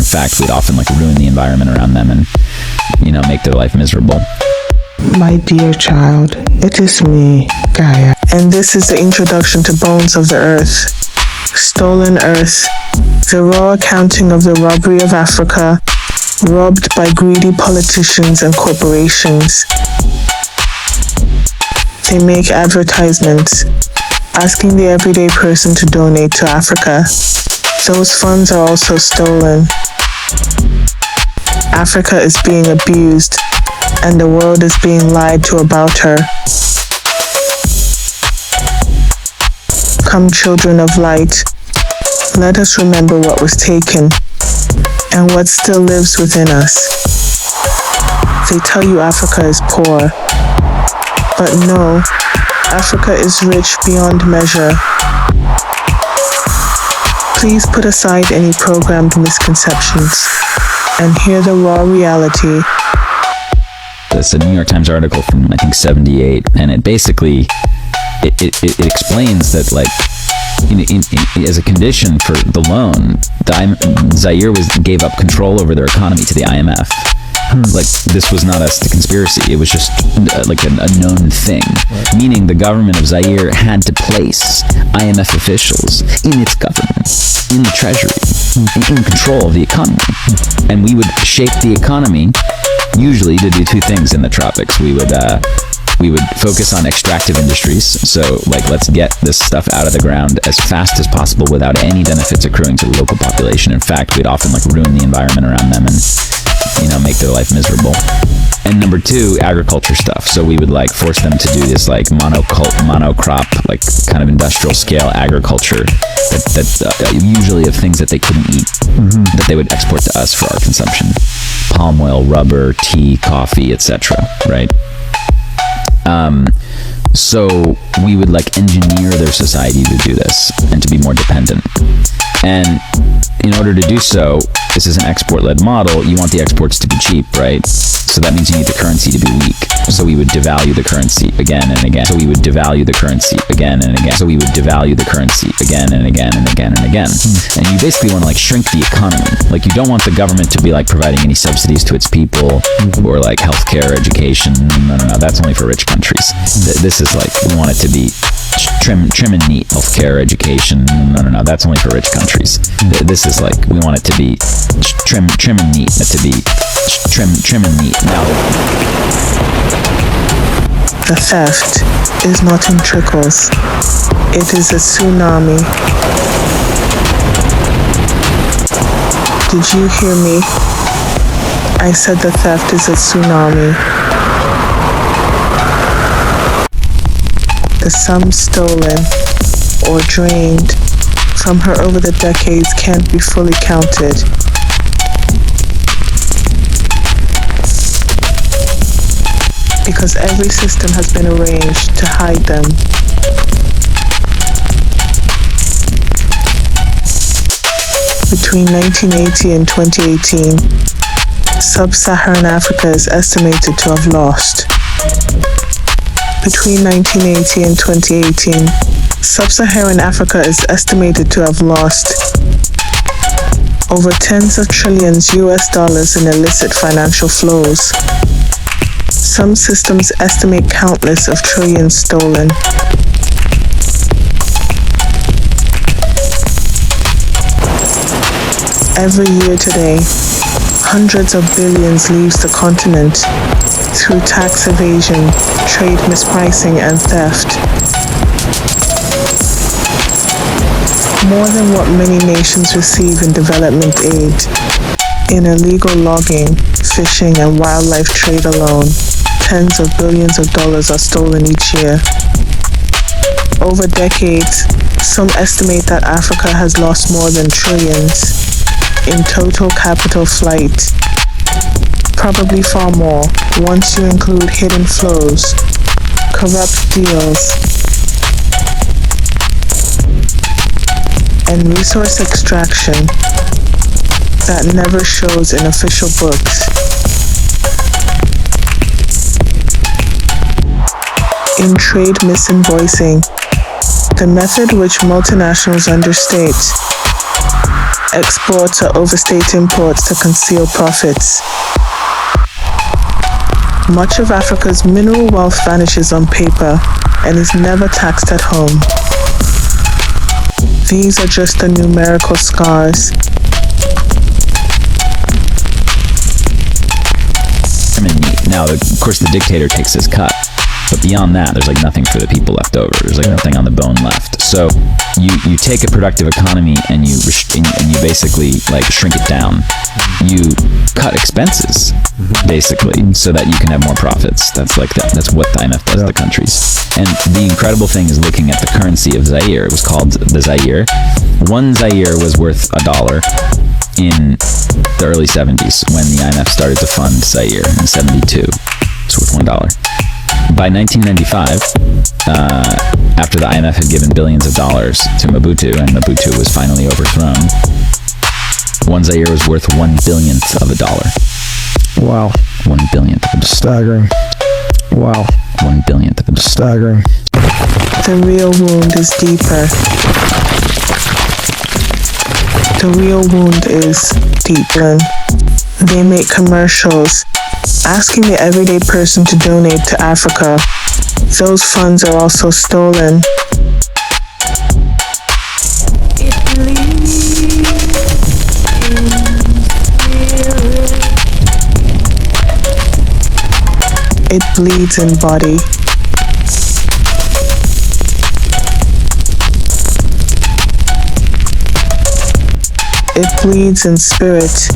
fact, we'd often like ruin the environment around them and, you know, make their life miserable. My dear child, it is me, Gaia, and this is the introduction to Bones of the Earth. Stolen Earth, the raw accounting of the robbery of Africa, robbed by greedy politicians and corporations. They make advertisements asking the everyday person to donate to Africa. Those funds are also stolen. Africa is being abused, and the world is being lied to about her. Come, children of light, let us remember what was taken and what still lives within us. They tell you Africa is poor, but no, Africa is rich beyond measure. Please put aside any programmed misconceptions and hear the raw reality. It's a New York Times article from, I think, 78, and it basically, it explains that, like, as a condition for the loan, Zaire gave up control over their economy to the IMF. Like, this was not a conspiracy. It was just like a known thing. Right. Meaning the government of Zaire had to place IMF officials in its government, in the treasury, in control of the economy. And we would shape the economy, usually to do two things in the tropics. We would focus on extractive industries. So, like, let's get this stuff out of the ground as fast as possible without any benefits accruing to the local population. In fact, we'd often, like, ruin the environment around them and, you know, make their life miserable. And number two, agriculture stuff. So we would, like, force them to do this, like, monocrop, like, kind of industrial scale agriculture that usually of things that they couldn't eat, that they would export to us for our consumption. Palm oil, rubber, tea, coffee, etc. Right? So we would, like, engineer their society to do this and to be more dependent. And in order to do so, this is an export-led model. You want the exports to be cheap, right? So that means you need the currency to be weak. So we would devalue the currency again and again. So we would devalue the currency again and again. So we would devalue the currency again and again and again and again. And you basically want to, like, shrink the economy. Like, you don't want the government to be, like, providing any subsidies to its people or, like, healthcare, education. No. That's only for rich countries. This is, like, we want it to be trim and neat. Healthcare, education. No. That's only for rich countries. This is, like, we want it to be trim and neat. To be trim and neat. Now, the theft is not in trickles. It is a tsunami. Did you hear me? I said the theft is a tsunami. The sum stolen or drained from her over the decades can't be fully counted. Because every system has been arranged to hide them. Between 1980 and 2018, Sub-Saharan Africa is estimated to have lost. Between 1980 and 2018, Sub-Saharan Africa is estimated to have lost over tens of trillions US dollars in illicit financial flows. Some systems estimate countless of trillions stolen. Every year today, hundreds of billions leaves the continent through tax evasion, trade mispricing, and theft. More than what many nations receive in development aid. In illegal logging, fishing, and wildlife trade alone, tens of billions of dollars are stolen each year. Over decades, some estimate that Africa has lost more than trillions in total capital flight. Probably far more once you include hidden flows, corrupt deals, and resource extraction that never shows in official books. In trade misinvoicing, the method which multinationals understate, export or overstate imports to conceal profits. Much of Africa's mineral wealth vanishes on paper and is never taxed at home. These are just the numerical scars. Now, of course, the dictator takes his cut, but beyond that, there's like nothing for the people left over. There's like nothing on the bone left. So you take a productive economy and you basically like shrink it down. You cut expenses basically so that you can have more profits. That's what the IMF does to countries. And the incredible thing is looking at the currency of Zaire. It was called the Zaire. One Zaire was worth $1 in the early 70s when the IMF started to fund Zaire in 72. It's worth $1. By 1995, after the IMF had given billions of dollars to Mobutu and Mobutu was finally overthrown, one Zaire was worth 1/10000000 of a dollar. Wow. 1/1000000000 of a dollar. Staggering. Wow. 1/1000000000 of a dollar. Staggering. The real wound is deeper. The real wound is deeper. They make commercials asking the everyday person to donate to Africa. Those funds are also stolen. It bleeds in body. It bleeds in spirit.